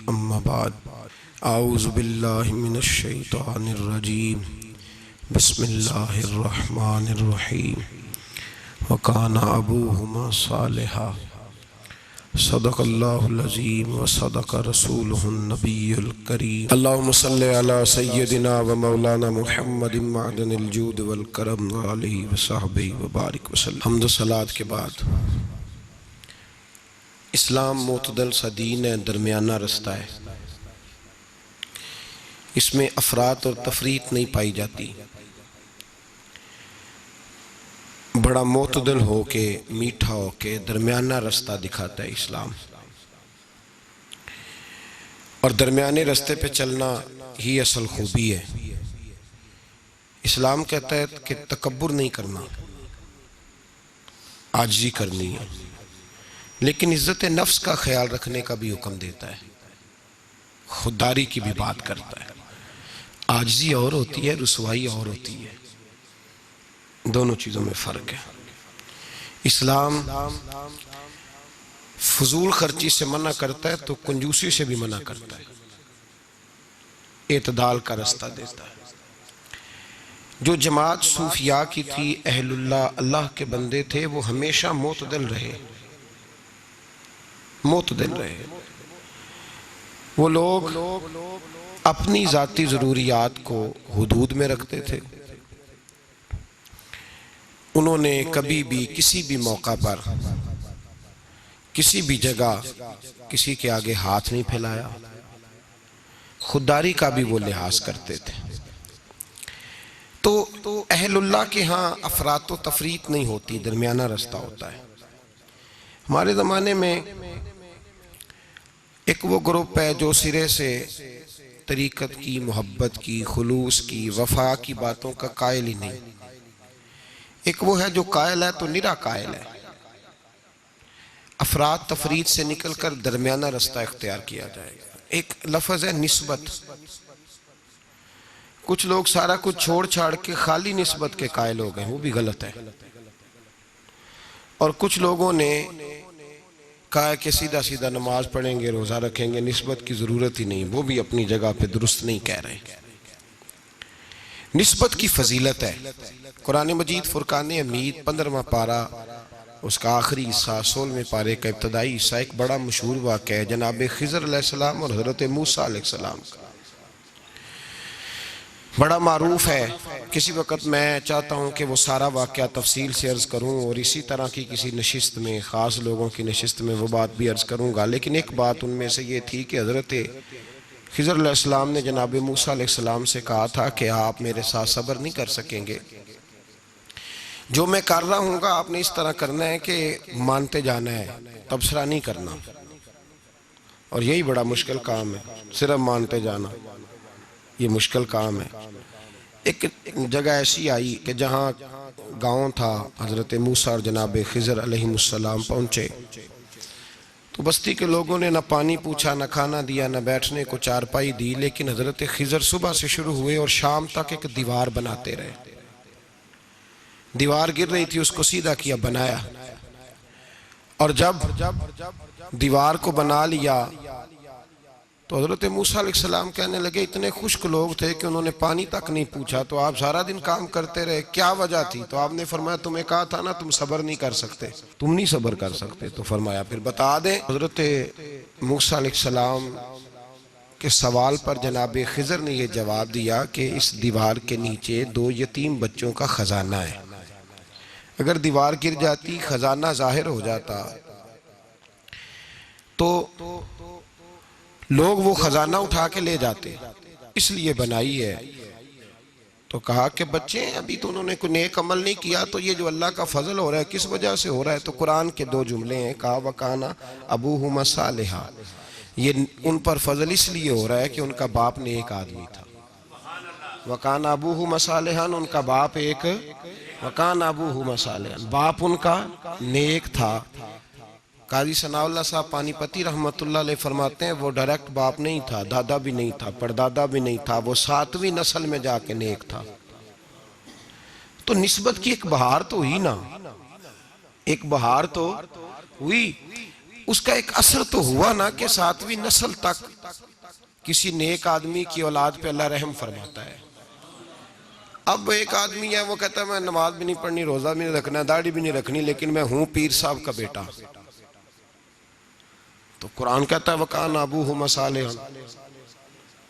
اما بعد اعوذ باللہ من الشیطان الرجیم بسم اللہ الرحمن الرحیم وکان ابوہما صالحا صدق اللہ العظیم وصدق رسولہ النبی الکریم اللہم صلی علی سیدنا و مولانا محمد معدن الجود والکرم وعلیہ وصحبہ وبارک وسلم۔ حمد و صلاة کے بعد اسلام معتدل سا دین ہے، درمیانہ رستہ ہے۔ اس میں افراط اور تفریط نہیں پائی جاتی، بڑا معتدل ہو کے میٹھا ہو کے درمیانہ رستہ دکھاتا ہے اسلام، اور درمیانے رستے پہ چلنا ہی اصل خوبی ہے۔ اسلام کہتا ہے کہ تکبر نہیں کرنا، عاجزی کرنی ہے، لیکن عزت نفس کا خیال رکھنے کا بھی حکم دیتا ہے، خودداری کی بھی بات کرتا ہے۔ عاجزی اور ہوتی ہے، رسوائی اور ہوتی ہے، دونوں چیزوں میں فرق ہے۔ اسلام فضول خرچی سے منع کرتا ہے تو کنجوسی سے بھی منع کرتا ہے، اعتدال کا رستہ دیتا ہے۔ جو جماعت صوفیاء کی تھی، اہل اللہ، اللہ کے بندے تھے، وہ ہمیشہ معتدل رہے، معتدل رہے۔ وہ لوگ اپنی ذاتی ضروریات کو حدود میں رکھتے تھے، انہوں نے کبھی بھی کسی بھی موقع پر کسی بھی جگہ کسی کے آگے ہاتھ نہیں پھیلایا، خودداری کا بھی وہ لحاظ کرتے تھے۔ تو اہل اللہ کے ہاں افراط و تفریط نہیں ہوتی، درمیانہ رستہ ہوتا ہے۔ ہمارے زمانے میں ایک وہ گروپ ہے جو سرے سے طریقت کی، محبت کی، خلوص کی، وفا کی باتوں کا قائل ہی نہیں۔ ایک وہ ہے جو قائل ہے تو نرا قائل ہے۔ افراط تفریط سے نکل کر درمیانہ رستہ اختیار کیا جائے گا۔ ایک لفظ ہے نسبت۔ کچھ لوگ سارا کچھ چھوڑ چھاڑ کے خالی نسبت کے قائل ہو گئے، وہ بھی غلط ہے۔ اور کچھ لوگوں نے کہا ہے کہ سیدھا سیدھا نماز پڑھیں گے، روزہ رکھیں گے، نسبت کی ضرورت ہی نہیں، وہ بھی اپنی جگہ پہ درست نہیں کہہ رہے۔ نسبت کی فضیلت ہے۔ قرآن مجید فرقان حمید 15واں پارہ، اس کا آخری حصہ 16ویں پارے کا ابتدائی حصہ، ایک بڑا مشہور واقعہ ہے جناب خضر علیہ السلام اور حضرت موسیٰ علیہ السلام کا، بڑا معروف ہے۔ کسی وقت میں چاہتا ہوں کہ وہ سارا واقعہ تفصیل سے عرض کروں، اور اسی طرح کی کسی نشست میں، خاص لوگوں کی نشست میں وہ بات بھی عرض کروں گا، لیکن ایک بات ان میں سے یہ تھی کہ حضرت خضر علیہ السلام نے جناب موسیٰ علیہ السلام سے کہا تھا کہ آپ میرے ساتھ صبر نہیں کر سکیں گے، جو میں کر رہا ہوں گا آپ نے اس طرح کرنا ہے کہ مانتے جانا ہے، تبصرہ نہیں کرنا۔ اور یہی بڑا مشکل کام ہے، صرف مانتے جانا، یہ مشکل کام ہے۔ ایک جگہ ایسی آئی کہ جہاں گاؤں تھا، حضرت موسیٰ اور جناب خضر علیہ السلام پہنچے تو بستی کے لوگوں نے نہ پانی پوچھا، نہ کھانا دیا، نہ بیٹھنے کو چارپائی دی، لیکن حضرت خضر صبح سے شروع ہوئے اور شام تک ایک دیوار بناتے رہے۔ دیوار گر رہی تھی، اس کو سیدھا کیا، بنایا، اور جب دیوار کو بنا لیا تو حضرت موسیٰ علیہ السلام کہنے لگے، اتنے خشک لوگ تھے کہ انہوں نے پانی تک نہیں پوچھا، تو آپ سارا دن کام کرتے رہے، کیا وجہ تھی؟ تو آپ نے فرمایا تمہیں کہا تھا نا تم صبر نہیں کر سکتے، تم نہیں صبر کر سکتے۔ تو فرمایا پھر بتا دیں۔ حضرت موسیٰ علیہ السلام کے سوال پر جناب خضر نے یہ جواب دیا کہ اس دیوار کے نیچے 2 یتیم بچوں کا خزانہ ہے، اگر دیوار گر جاتی، خزانہ ظاہر ہو جاتا تو لوگ وہ خزانہ اٹھا کے لے جاتے، اس لیے بنائی ہے۔ تو کہا کہ بچے ابھی تو انہوں نے کوئی نیک عمل نہیں کیا، تو یہ جو اللہ کا فضل ہو رہا ہے کس وجہ سے ہو رہا ہے؟ تو قرآن کے 2 جملے ہیں، کہا وَكَانَ أَبُوهُمَا صَالِحًا، یہ ان پر فضل اس لیے ہو رہا ہے کہ ان کا باپ نیک آدمی تھا۔ وَكَانَ أَبُوهُمَا صَالِحًا، ان کا باپ ایک، وَكَانَ أَبُوهُمَا صَالِحًا، باپ ان کا نیک تھا۔ قاضی ثناء اللہ صاحب پانی پتی رحمت اللہ علیہ فرماتے ہیں وہ ڈائریکٹ باپ نہیں تھا، دادا بھی نہیں تھا، پردادا بھی نہیں تھا، وہ 7ویں نسل میں جا کے نیک تھا۔ تو نسبت کی ایک بہار تو ہوئی نا، ایک بہار تو ہوئی۔ اس کا ایک اثر تو ہوا نا کہ 7ویں نسل تک کسی نیک آدمی کی اولاد پہ اللہ رحم فرماتا ہے۔ اب ایک آدمی ہے وہ کہتا ہے میں نماز بھی نہیں پڑھنی، روزہ بھی نہیں رکھنا، داڑھی بھی نہیں رکھنی، لیکن میں ہوں پیر صاحب کا بیٹا۔ تو قرآن کہتا ہے وَكَانَ أَبُوهُمَا صَالِحًا،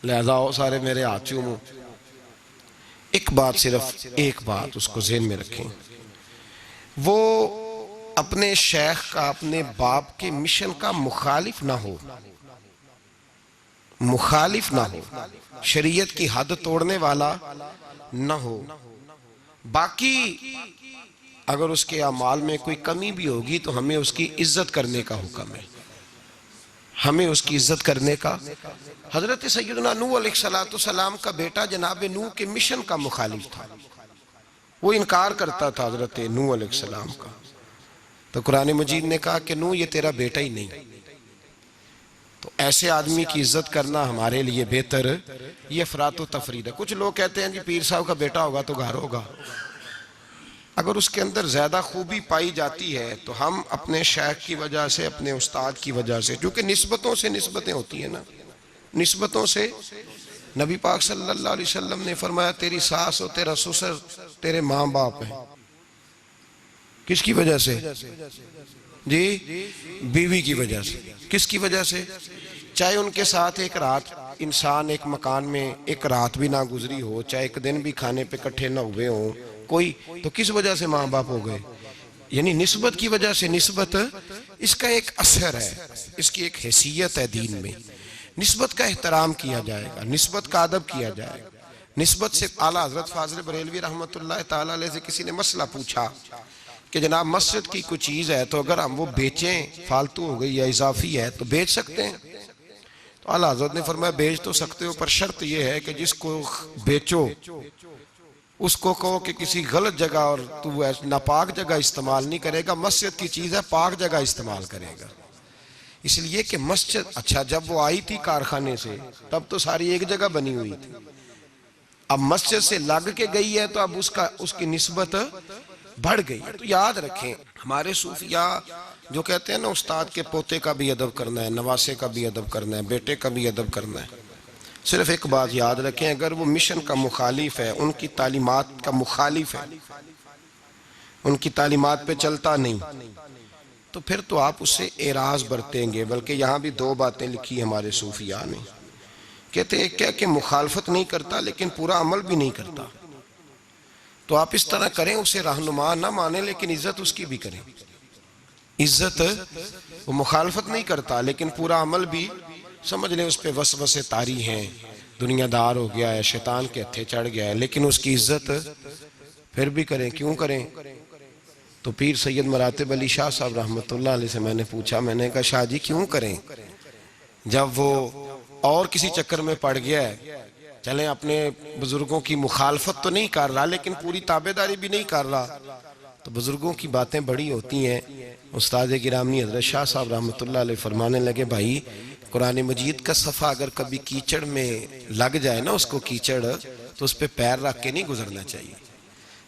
لہذا آؤ سارے میرے ہاتھ چومو۔ ایک بات، صرف ایک بات اس کو ذہن میں رکھیں، وہ اپنے شیخ کا، اپنے باپ کے مشن کا مخالف نہ ہو، مخالف نہ ہو، شریعت کی حد توڑنے والا نہ ہو۔ باقی اگر اس کے اعمال میں کوئی کمی بھی ہوگی تو ہمیں اس کی عزت کرنے کا حکم ہے، ہمیں اس کی عزت کرنے کا۔ حضرت سیدنا نوح علیہ السلام کا بیٹا جناب نوح کے مشن کا مخالف تھا، وہ انکار کرتا تھا حضرت نوح علیہ السلام کا۔ تو قرآن مجید نے کہا کہ نوح یہ تیرا بیٹا ہی نہیں۔ تو ایسے آدمی کی عزت کرنا ہمارے لیے بہتر، یہ افراط و تفرید ہے۔ کچھ لوگ کہتے ہیں جی پیر صاحب کا بیٹا ہوگا تو گھر ہوگا۔ اگر اس کے اندر زیادہ خوبی پائی جاتی ہے تو ہم اپنے شیخ کی وجہ سے، اپنے استاد کی وجہ سے، کیونکہ نسبتوں سے نسبتیں ہوتی ہیں نا، نسبتوں سے۔ نبی پاک صلی اللہ علیہ وسلم نے فرمایا تیری ساس اور تیرا سسر تیرے ماں باپ ہیں۔ کس کی وجہ سے؟ جی بیوی کی وجہ سے۔ کس کی وجہ سے؟ چاہے ان کے ساتھ ایک رات انسان ایک مکان میں ایک رات بھی نہ گزری ہو، چاہے ایک دن بھی کھانے پہ کٹھے نہ ہوئے ہوں کوئی، تو کس وجہ سے ماں باپ ہو گئے؟ یعنی نسبت کی وجہ سے۔ نسبت اس کا ایک اثر ہے، اس کی ایک حیثیت ہے دین میں۔ نسبت کا احترام کیا جائے گا، نسبت کا ادب کیا جائے گا۔ نسبت سے اعلیٰ حضرت فاضل بریلوی رحمۃ اللہ تعالیٰ علیہ سے کسی نے مسئلہ پوچھا کہ جناب مسجد کی کوئی چیز ہے تو اگر ہم وہ بیچیں، فالتو ہو گئی یا اضافی ہے تو بیچ سکتے ہیں؟ تو اعلیٰ حضرت نے فرمایا بیچ تو سکتے ہو، پر شرط یہ ہے کہ جس کو بیچو اس کو کہو کہ کسی غلط جگہ اور تو ناپاک جگہ استعمال نہیں کرے گا، مسجد کی چیز ہے پاک جگہ استعمال کرے گا۔ اس لیے کہ مسجد، اچھا جب وہ آئی تھی کارخانے سے تب تو ساری ایک جگہ بنی ہوئی تھی، اب مسجد سے لگ کے گئی ہے تو اب اس کی نسبت بڑھ گئی ہے۔ تو یاد رکھیں ہمارے صوفیاء جو کہتے ہیں نا استاد کے پوتے کا بھی ادب کرنا ہے، نواسے کا بھی ادب کرنا ہے، بیٹے کا بھی ادب کرنا ہے، صرف ایک بات یاد رکھیں، اگر وہ مشن کا مخالف ہے، ان کی تعلیمات کا مخالف ہے، ان کی تعلیمات پہ چلتا نہیں، تو پھر تو آپ اس سے اعراض برتیں گے۔ بلکہ یہاں بھی دو باتیں لکھی ہمارے صوفیاء نے، کہتے ہیں کیا کہ مخالفت نہیں کرتا لیکن پورا عمل بھی نہیں کرتا، تو آپ اس طرح کریں اسے رہنما نہ مانیں لیکن عزت اس کی بھی کریں۔ عزت، وہ مخالفت نہیں کرتا لیکن پورا عمل بھی، سمجھ لیں اس پہ وسوسے طاری ہیں، دنیا دار ہو گیا ہے، شیطان کے ہتھے چڑھ گیا ہے، لیکن اس کی عزت پھر بھی کریں۔ کیوں کریں؟ تو پیر سید مراتب علی شاہ صاحب رحمۃ اللہ علیہ سے میں نے پوچھا، میں نے کہا شاہ جی کیوں کریں؟ جب وہ اور کسی چکر میں پڑ گیا ہے، چلیں اپنے بزرگوں کی مخالفت تو نہیں کر رہا لیکن پوری تابعداری بھی نہیں کر رہا، تو بزرگوں کی باتیں بڑی ہوتی ہیں۔ استاد گرامی حضرت شاہ صاحب رحمۃ اللہ علیہ فرمانے لگے بھائی قرآن مجید کا صفحہ اگر کبھی کیچڑ میں لگ جائے نا، اس کو کیچڑ، تو اس پہ پیر رکھ کے نہیں گزرنا چاہیے،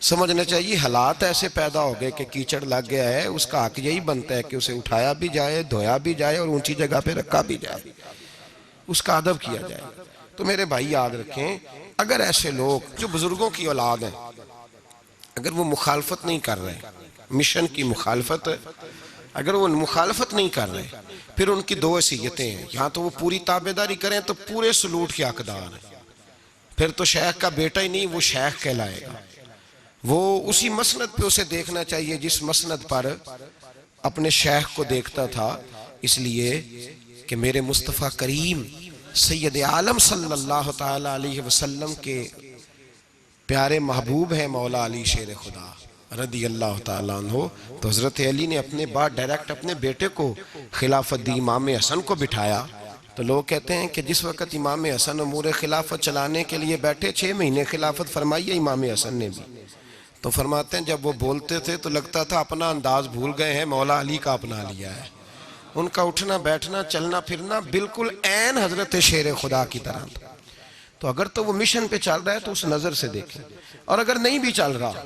سمجھنا چاہیے حالات ایسے پیدا ہو گئے کہ کیچڑ لگ گیا ہے، اس کا حق یہی بنتا ہے کہ اسے اٹھایا بھی جائے، دھویا بھی جائے اور اونچی جگہ پہ رکھا بھی جائے، اس کا ادب کیا جائے۔ تو میرے بھائی یاد رکھیں اگر ایسے لوگ جو بزرگوں کی اولاد ہیں اگر وہ مخالفت نہیں کر رہے، مشن کی مخالفت، اگر وہ مخالفت نہیں کر رہے، پھر ان کی دو حیثیتیں ہیں، یہاں تو وہ پوری تابعداری کریں تو پورے سلوٹ کے حقدار ہیں، پھر تو شیخ کا بیٹا ہی نہیں وہ شیخ کہلائے گا، وہ اسی مسند پہ اسے دیکھنا چاہیے جس مسند پر اپنے شیخ کو دیکھتا تھا۔ اس لیے کہ میرے مصطفیٰ کریم سید عالم صلی اللہ تعالیٰ علیہ وسلم کے پیارے محبوب ہیں مولا علی شیر خدا رضی اللہ تعالیٰ عنہ، تو حضرت علی نے اپنے بعد ڈائریکٹ اپنے بیٹے کو خلافت دی، امام حسن کو بٹھایا۔ تو لوگ کہتے ہیں کہ جس وقت امام حسن امور خلافت چلانے کے لیے بیٹھے 6 مہینے خلافت فرمائی ہے امام حسن نے بھی، تو فرماتے ہیں جب وہ بولتے تھے تو لگتا تھا اپنا انداز بھول گئے ہیں، مولا علی کا اپنا لیا ہے، ان کا اٹھنا بیٹھنا چلنا پھرنا بالکل عین حضرت شیر خدا کی طرح تھا۔ تو اگر تو وہ مشن پہ چل رہا ہے تو اس نظر سے دیکھیں، اور اگر نہیں بھی چل رہا،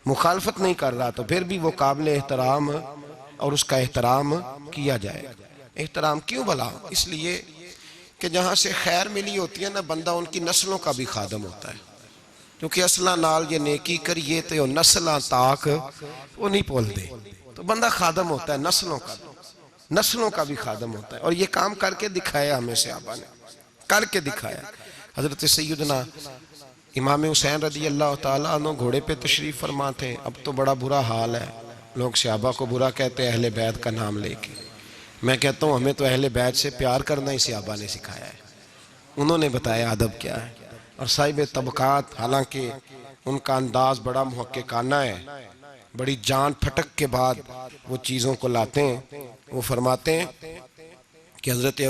مخالفت نہیں کر رہا، تو پھر بھی وہ قابل احترام اور اس کا احترام کیا جائے گا۔ احترام کیوں بھلا؟ اس لیے کہ جہاں سے خیر ملی ہوتی ہے نا، بندہ ان کی نسلوں کا بھی خادم ہوتا ہے، کیونکہ اصلاں نال یہ نیکی کریے تو نسلاں تاک وہ نہیں پول دے، تو بندہ خادم ہوتا ہے نسلوں کا بھی خادم ہوتا ہے، اور یہ کام کر کے دکھایا ہمیں صحابہ نے، کر کے دکھایا۔ حضرت سیدنا امام حسین رضی اللہ تعالیٰ عنہ گھوڑے پہ تشریف فرما تھے۔ اب تو بڑا برا حال ہے، لوگ صحابہ کو برا کہتے ہیں اہل بیت کا نام لے کے۔ میں کہتا ہوں ہمیں تو اہل بیت سے پیار کرنا ہی صحابہ نے سکھایا ہے، انہوں نے بتایا ادب کیا ہے۔ اور صاحب طبقات، حالانکہ ان کا انداز بڑا محققانہ ہے، بڑی جان پھٹک کے بعد وہ چیزوں کو لاتے ہیں۔ وہ فرماتے ہیں کہ حضرت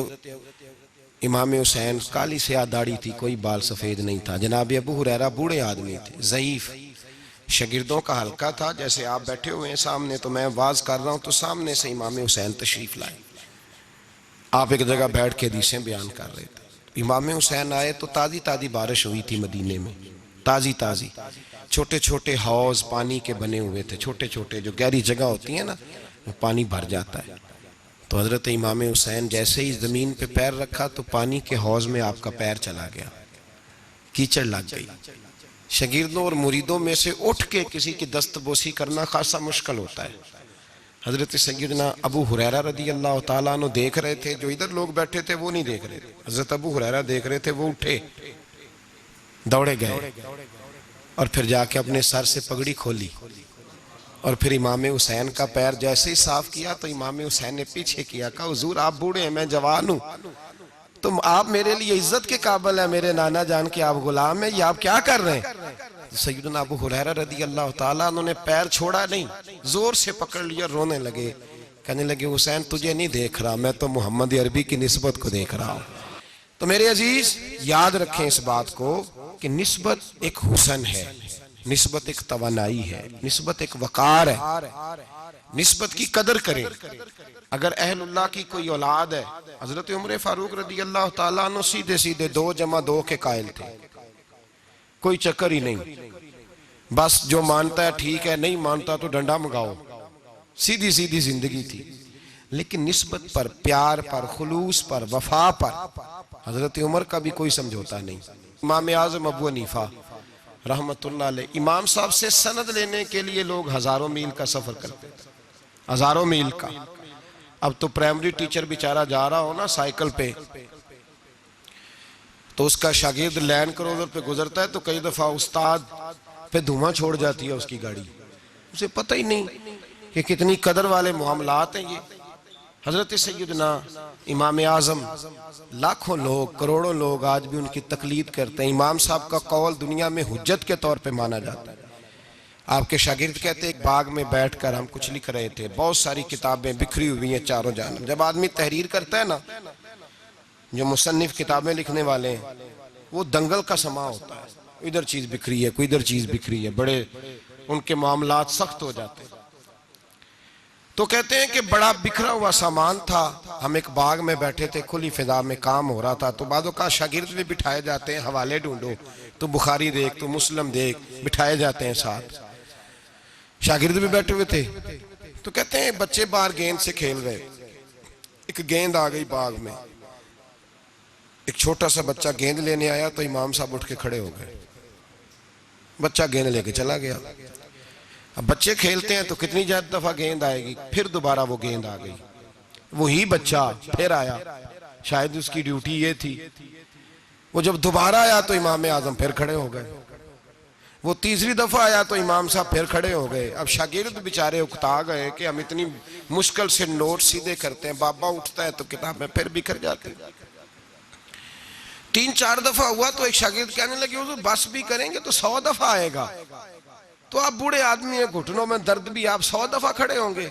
امام حسین کالی سیاہ داڑھی تھی، کوئی بال سفید نہیں تھا۔ جناب ابو ہریرہ بوڑھے آدمی تھے، ضعیف، شاگردوں کا حلقہ تھا، جیسے آپ بیٹھے ہوئے ہیں سامنے تو میں واز کر رہا ہوں تو سامنے سے امام حسین تشریف لائے، آپ ایک جگہ بیٹھ کے حدیثیں بیان کر رہے تھے۔ امام حسین آئے تو تازی تازی بارش ہوئی تھی مدینے میں، تازی چھوٹے چھوٹے حوض پانی کے بنے ہوئے تھے، چھوٹے چھوٹے جو گہری جگہ ہوتی ہیں نا وہ پانی بھر جاتا ہے۔ تو حضرت امام حسین جیسے ہی زمین پہ پیر رکھا تو پانی کے حوض میں آپ کا پیر چلا گیا، کیچڑ لگ گئی۔ شاگردوں اور مریدوں میں سے اٹھ کے کسی کی دست بوسی کرنا خاصا مشکل ہوتا ہے۔ حضرت سیدنا ابو ہریرہ رضی اللہ تعالیٰ عنہ دیکھ رہے تھے، جو ادھر لوگ بیٹھے تھے وہ نہیں دیکھ رہے تھے، حضرت ابو ہریرہ دیکھ رہے تھے، وہ اٹھے، دوڑے گئے اور پھر جا کے اپنے سر سے پگڑی کھولی، اور پھر امام حسین کا پیر جیسے ہی صاف کیا تو امام حسین نے پیچھے کیا، کہا حضور آپ بوڑھے ہیں، میں جوان ہوں، تم آپ میرے لیے عزت کے قابل ہیں، میرے نانا جان کے آپ غلام ہیں، یہ آپ کیا کر رہے ہیں؟ سیدنا ابو ہریرہ رضی اللہ تعالیٰ انہوں نے پیر چھوڑا نہیں، زور سے پکڑ لیا، رونے لگے، کہنے لگے حسین تجھے نہیں دیکھ رہا، میں تو محمد عربی کی نسبت کو دیکھ رہا ہوں۔ تو میرے عزیز یاد رکھیں اس بات کو کہ نسبت ایک حسن ہے، نسبت ایک توانائی ہے، نسبت ایک وقار ہے، نسبت کی قدر کریں۔ اگر اہل اللہ کی کوئی اولاد ہے، حضرت عمر فاروق رضی اللہ تعالیٰ عنہ سیدھے سیدھے 2 + 2 کے قائل تھے، کوئی چکر ہی نہیں، بس جو مانتا ہے ٹھیک ہے، نہیں مانتا تو ڈنڈا منگاؤ، سیدھی سیدھی زندگی تھی۔ لیکن نسبت پر، پیار پر، خلوص پر، وفا پر حضرت عمر کا بھی کوئی سمجھوتا نہیں۔ امام اعظم ابو حنیفہ رحمت اللہ علیہ، امام صاحب سے سند لینے کے لیے لوگ ہزاروں میل کا سفر کرتے تھے، ہزاروں میل کا۔ اب تو پرائمری ٹیچر بیچارہ جا رہا ہو نا سائیکل پہ تو اس کا شاگرد لینڈ کروزر پہ گزرتا ہے تو کئی دفعہ استاد پہ دھواں چھوڑ جاتی ہے اس کی گاڑی، اسے پتہ ہی نہیں کہ کتنی قدر والے معاملات ہیں یہ۔ حضرت سیدنا امام اعظم، لاکھوں لوگ، کروڑوں لوگ آج بھی ان کی تقلید کرتے ہیں، امام صاحب کا قول دنیا میں حجت کے طور پہ مانا جاتا ہے۔ آپ کے شاگرد کہتے ہیں ایک باغ میں بیٹھ کر ہم کچھ لکھ رہے تھے، بہت ساری کتابیں بکھری ہوئی ہیں چاروں جانب۔ جب آدمی تحریر کرتا ہے نا، جو مصنف کتابیں لکھنے والے ہیں، وہ دنگل کا سما ہوتا ہے، ادھر چیز بکھری ہے، کوئی ادھر چیز بکھری ہے، بڑے ان کے معاملات سخت ہو جاتے ہیں۔ تو کہتے ہیں کہ بڑا بکھرا ہوا سامان تھا، ہم ایک باغ میں بیٹھے تھے، کھلی فضا میں کام ہو رہا تھا، تو بعضوں کا شاگرد بھی بٹھائے جاتے ہیں، حوالے ڈھونڈو، تو بخاری دیکھ، تو مسلم دیکھ، بٹھائے جاتے ہیں ساتھ، شاگرد بھی بیٹھے ہوئے تھے۔ تو کہتے ہیں بچے باہر گیند سے کھیل رہے، ایک گیند آ گئی باغ میں، ایک چھوٹا سا بچہ گیند لینے آیا تو امام صاحب اٹھ کے کھڑے ہو گئے، بچہ گیند لے کے چلا گیا۔ اب بچے کھیلتے ہیں تو کتنی دفعہ گیند آئے گی، پھر دوبارہ وہ گیند آ گئی، وہی بچہ پھر آیا، شاید اس کی ڈیوٹی یہ تھی، وہ جب دوبارہ آیا تو امام اعظم پھر کھڑے ہو گئے، وہ تیسری دفعہ آیا تو امام صاحب پھر کھڑے ہو گئے۔ اب شاگرد بیچارے اکتا گئے کہ ہم اتنی مشکل سے نوٹ سیدھے کرتے ہیں، بابا اٹھتا ہے تو کتابیں پھر بکھر جاتی ہیں۔ 3-4 دفعہ ہوا تو ایک شاگرد کہنے لگے حضور بس بھی کریں گے تو 100 دفعہ آئے گا، تو آپ بوڑھے آدمی ہیں، گھٹنوں میں درد بھی، آپ 100 دفعہ کھڑے ہوں گے؟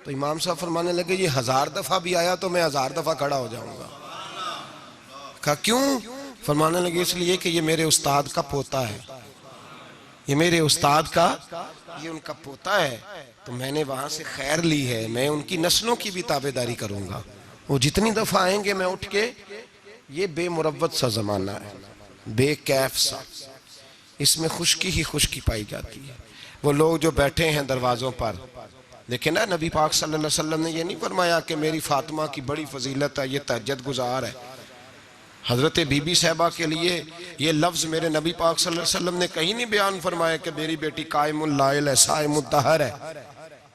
تو امام صاحب فرمانے لگے یہ 1000 دفعہ بھی آیا تو میں 1000 دفعہ کھڑا ہو جاؤں گا۔ کہا کیوں؟ فرمانے لگے اس لیے کہ یہ میرے استاد کا پوتا ہے، یہ میرے استاد کا، یہ ان کا پوتا ہے، تو میں نے وہاں سے خیر لی ہے، میں ان کی نسلوں کی بھی تابعداری کروں گا، وہ جتنی دفعہ آئیں گے میں اٹھ کے، یہ بے مروت سا زمانہ ہے، بے کیف سا، اس میں خشکی ہی خشکی پائی جاتی ہے۔ وہ لوگ جو بیٹھے ہیں دروازوں پر، دیکھیں نا نبی پاک صلی اللہ علیہ وسلم نے یہ نہیں فرمایا کہ میری فاطمہ کی بڑی فضیلت ہے، یہ تہجد گزار ہے۔ حضرت بی بی صاحبہ کے لیے یہ لفظ میرے نبی پاک صلی اللہ علیہ وسلم نے کہیں نہیں بیان فرمایا کہ میری بیٹی قائم اللائل ہے، صائم الدہر ہے،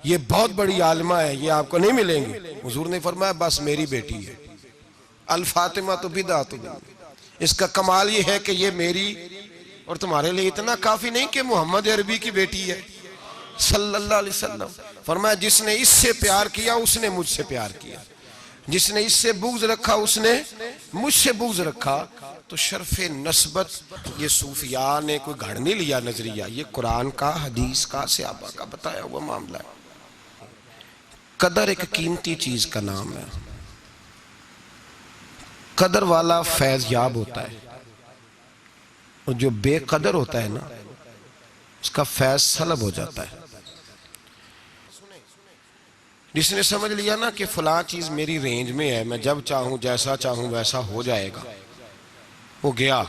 یہ بہت بڑی عالمہ ہے، یہ آپ کو نہیں ملیں گی۔ حضور نے فرمایا بس میری بیٹی ہے، الفاطمہ تو بدعۃ منی۔ اس کا کمال یہ ہے کہ یہ میری اور تمہارے لیے اتنا کافی نہیں کہ محمد عربی کی بیٹی ہے صلی اللہ علیہ وسلم۔ فرمایا جس نے اس سے پیار کیا اس نے مجھ سے پیار کیا، جس نے اس سے بغض رکھا اس نے مجھ سے بغض رکھا۔ تو شرف نسبت یہ صوفیاء نے کوئی گھڑ نہیں لیا نظریہ، یہ قرآن کا، حدیث کا، صحابہ کا بتایا ہوا معاملہ ہے۔ قدر ایک قیمتی چیز کا نام ہے۔ قدر والا فیض یاب ہوتا ہے، اور جو بے قدر ہوتا ہے نا اس کا فیض سلب ہو جاتا ہے۔ جس نے سمجھ لیا نا کہ فلاں چیز میری رینج میں ہے، میں جب چاہوں جیسا چاہوں ویسا ہو جائے گا، وہ گیا۔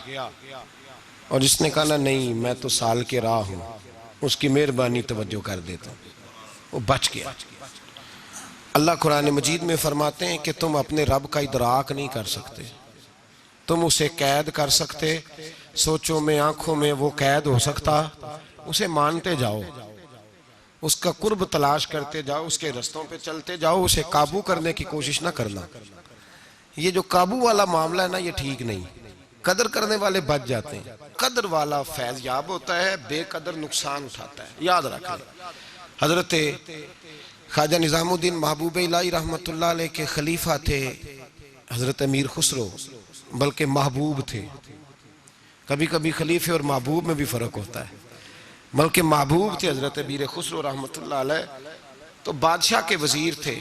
اور جس نے کہا نا نہیں میں تو سال کے راہ ہوں، اس کی مہربانی توجہ کر دیتا ہوں، وہ بچ گیا۔ اللہ قرآن مجید میں فرماتے ہیں کہ تم اپنے رب کا ادراک نہیں کر سکتے، تم اسے قید کر سکتے، سوچوں میں آنکھوں میں وہ قید ہو سکتا، اسے مانتے جاؤ، اس کا قرب تلاش کرتے جاؤ، اس کے رستوں پہ چلتے جاؤ، اسے قابو کرنے کی کوشش نہ کرنا۔ یہ جو قابو والا معاملہ ہے نا یہ ٹھیک نہیں، قدر کرنے والے بچ جاتے ہیں۔ قدر والا فیض یاب ہوتا ہے، بے قدر نقصان اٹھاتا ہے، یاد رکھیں۔ حضرت خواجہ نظام الدین محبوب الہی رحمت اللہ علیہ کے خلیفہ تھے حضرت امیر خسرو، بلکہ محبوب تھے۔ کبھی کبھی خلیفے اور محبوب میں بھی فرق ہوتا ہے، بلکہ محبوب تھے حضرت امیر خسرو رحمت اللہ علیہ۔ تو بادشاہ کے وزیر تھے،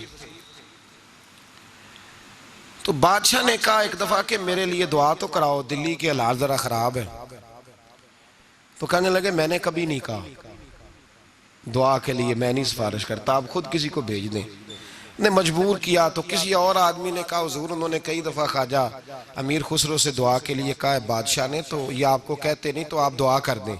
تو بادشاہ نے کہا ایک دفعہ کہ میرے لیے دعا تو کراؤ، دلی کے حالات ذرا خراب ہے۔ تو کہنے لگے میں نے کبھی نہیں کہا دعا کے لیے، میں نہیں سفارش کرتا، آپ خود کسی کو بھیج دیں۔ نے مجبور کیا تو کسی اور آدمی نے کہا حضور انہوں نے کئی دفعہ خواجہ امیر خسرو سے دعا کے لیے کہا ہے بادشاہ نے، تو یہ آپ کو کہتے نہیں، تو آپ دعا کر دیں۔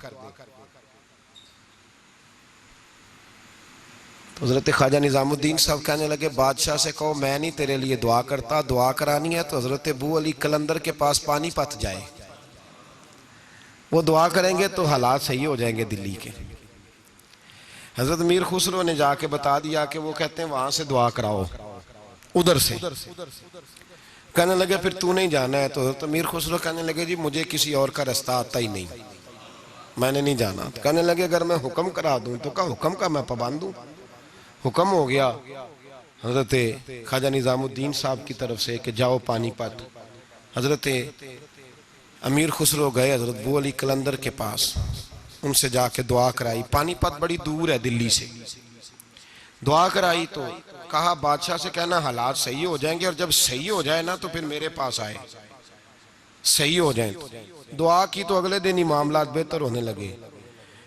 تو حضرت خواجہ نظام الدین صاحب کہنے لگے بادشاہ سے کہو میں نہیں تیرے لیے دعا کرتا، دعا کرانی ہے تو حضرت ابو علی قلندر کے پاس پانی پت جائے، وہ دعا کریں گے تو حالات صحیح ہو جائیں گے دلی کے۔ حضرت امیر خسرو نے جا کے بتا دیا کہ وہ کہتے ہیں وہاں سے دعا کراؤ، ادھر سے۔ کہنے لگے پھر تو نہیں جانا ہے؟ تو حضرت امیر خسرو کہنے لگے جی مجھے کسی اور کا رستہ آتا ہی نہیں، میں نے نہیں جانا۔ کہنے لگے اگر میں حکم کرا دوں تو کہا حکم کا میں پابند ہوں۔ حکم ہو گیا حضرت خواجہ نظام الدین صاحب کی طرف سے کہ جاؤ پانی پت۔ حضرت امیر خسرو گئے حضرت ابو علی قلندر کے پاس، ان سے جا کے دعا کرائی۔ پانی پت بڑی دور ہے دلی سے، دعا کرائی تو کہا بادشاہ سے کہنا حالات صحیح ہو جائیں گے، اور جب صحیح ہو جائے نا تو پھر میرے پاس آئے، صحیح ہو جائیں تو۔ دعا کی تو اگلے دن ہی معاملات بہتر ہونے لگے۔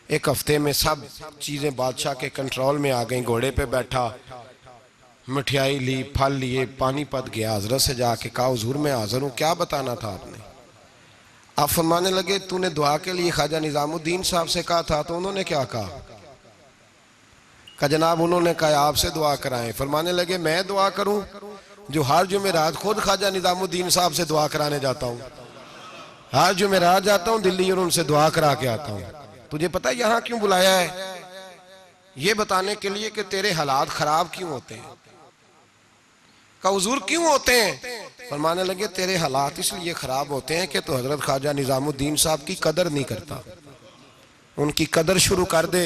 ایک ہفتے میں سب چیزیں بادشاہ کے کنٹرول میں آ گئیں، گھوڑے پہ بیٹھا، مٹھائی لی، پھل لیے، پانی پت گیا، حضرت سے جا کے کہا حضور میں حاضر ہوں، کیا بتانا تھا آپ نے؟ آپ فرمانے لگے تو نے دعا کے لیے خواجہ نظام الدین صاحب سے کہا تھا، تو انہوں نے کیا کہا؟ کہ جناب انہوں نے کہا آپ سے دعا کرائیں۔ فرمانے لگے میں دعا کروں جو ہر جمعرات خود خواجہ نظام الدین صاحب سے دعا کرانے جاتا ہوں، ہر جمعرات جاتا ہوں دلی اور ان سے دعا کرا کے آتا ہوں۔ تجھے پتہ یہاں کیوں بلایا ہے؟ یہ بتانے کے لیے کہ تیرے حالات خراب کیوں ہوتے ہیں۔ کہا حضور کیوں ہوتے ہیں؟ فرمانے لگے تیرے حالات اس لیے خراب ہوتے ہیں کہ تو حضرت خواجہ نظام الدین صاحب کی قدر نہیں کرتا، ان کی قدر شروع کر دے،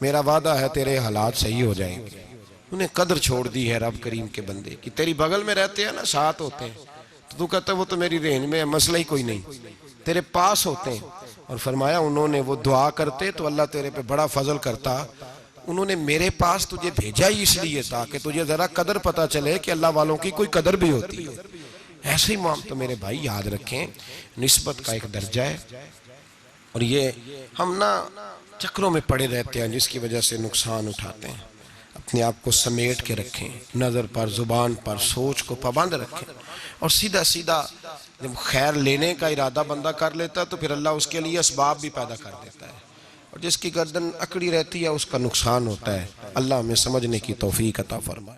میرا وعدہ ہے تیرے حالات صحیح ہو جائیں گے۔ انہیں قدر چھوڑ دی ہے رب کریم کے بندے کی، تیری بغل میں رہتے ہیں نا، ساتھ ہوتے ہیں، تو کہتا ہے وہ تو میری رینج میں ہے، مسئلہ ہی کوئی نہیں، تیرے پاس ہوتے ہیں۔ اور فرمایا انہوں نے وہ دعا کرتے تو اللہ تیرے پہ بڑا فضل کرتا، انہوں نے میرے پاس تجھے بھیجا ہی اس لیے تاکہ تجھے ذرا قدر پتا چلے کہ اللہ والوں کی کوئی قدر بھی ہوتی ہے۔ ایسے ہی تو میرے بھائی یاد رکھیں نسبت کا ایک درجہ ہے، اور یہ ہم نا چکروں میں پڑے رہتے ہیں جس کی وجہ سے نقصان اٹھاتے ہیں۔ اپنے آپ کو سمیٹ کے رکھیں، نظر پر، زبان پر، سوچ کو پابند رکھیں، اور سیدھا سیدھا جب خیر لینے کا ارادہ بندہ کر لیتا ہے تو پھر اللہ اس کے لیے اسباب بھی پیدا کر دیتا ہے۔ اور اور جس کی گردن اکڑی رہتی ہے اس کا نقصان ہوتا ہے۔ اللہ ہمیں سمجھنے کی توفیق عطا فرمائے۔